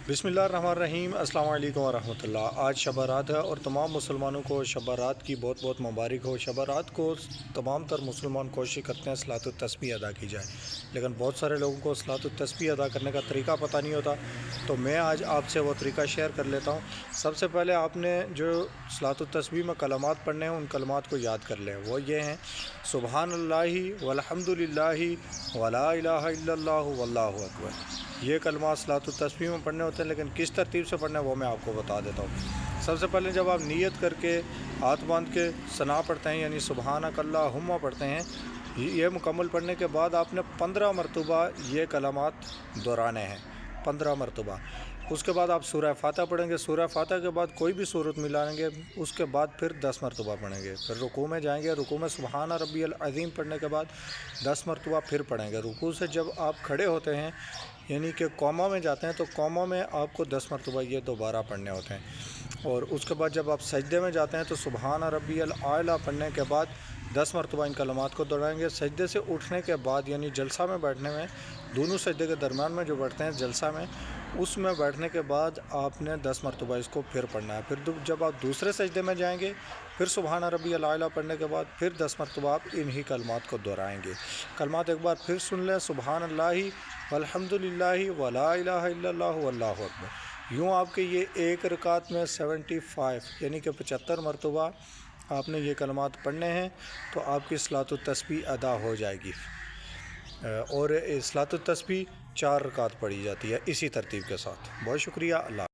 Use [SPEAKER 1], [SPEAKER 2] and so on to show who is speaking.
[SPEAKER 1] بسم اللہ الرحمن الرحیم۔ السلام علیکم ورحمۃ اللہ۔ آج شب برات ہے اور تمام مسلمانوں کو شب برات کی بہت بہت مبارک ہو۔ شب برات کو تمام تر مسلمان کوشش کرتے ہیں صلاۃ التسبیح ادا کی جائے، لیکن بہت سارے لوگوں کو صلاۃ التسبیح ادا کرنے کا طریقہ پتہ نہیں ہوتا، تو میں آج آپ سے وہ طریقہ شیئر کر لیتا ہوں۔ سب سے پہلے آپ نے جو صلاۃ التسبیح میں کلمات پڑھنے ہیں ان کلمات کو یاد کر لیں۔ وہ یہ ہیں: سبحان اللہ والحمد للہ ولا الہ الا اللہ واللہ اکبر۔ یہ کلمات صلاۃ التسبیح میں پڑھنے ہوتے ہیں، لیکن کس ترتیب سے پڑھنے ہیں وہ میں آپ کو بتا دیتا ہوں۔ سب سے پہلے جب آپ نیت کر کے ہاتھ باندھ کے ثنا پڑھتے ہیں، یعنی سبحانک اللہم پڑھتے ہیں، یہ مکمل پڑھنے کے بعد آپ نے 15 مرتبہ یہ کلمات دہرانے ہیں، 15 مرتبہ۔ اس کے بعد آپ سورہ فاتحہ پڑھیں گے۔ سورہ فاتحہ کے بعد کوئی بھی سورت ملائیں گے، اس کے بعد پھر 10 مرتبہ پڑھیں گے۔ پھر رکوع میں جائیں گے، رکوع میں سبحان ربی العظیم پڑھنے کے بعد 10 مرتبہ پھر پڑھیں گے۔ رکوع سے جب آپ کھڑے ہوتے ہیں، یعنی کہ قوما میں جاتے ہیں، تو قوما میں آپ کو 10 مرتبہ یہ دوبارہ پڑھنے ہوتے ہیں۔ اور اس کے بعد جب آپ سجدے میں جاتے ہیں تو سبحان ربی الاعلیٰ پڑھنے کے بعد 10 مرتبہ ان کلمات کو دہرائیں گے۔ سجدے سے اٹھنے کے بعد، یعنی جلسہ میں بیٹھنے میں، دونوں سجدے کے درمیان میں جو بیٹھتے ہیں جلسہ میں، اس میں بیٹھنے کے بعد آپ نے 10 مرتبہ اس کو پھر پڑھنا ہے۔ پھر جب آپ دوسرے سجدے میں جائیں گے، پھر سبحان ربی الاعلیٰ پڑھنے کے بعد پھر 10 مرتبہ آپ انہی کلمات کو دہرائیں گے۔ کلمات ایک بار پھر سن لیں: سبحان اللہ والحمد للہ ولا الہ الا اللہ واللہ اکبر۔ یوں آپ کے یہ ایک رکعت میں 75 یعنی کہ 75 مرتبہ آپ نے یہ کلمات پڑھنے ہیں، تو آپ کی صلاۃ التسبیح ادا ہو جائے گی۔ اور صلاۃ التسبیح 4 رکعت پڑھی جاتی ہے اسی ترتیب کے ساتھ۔ بہت شکریہ۔ اللہ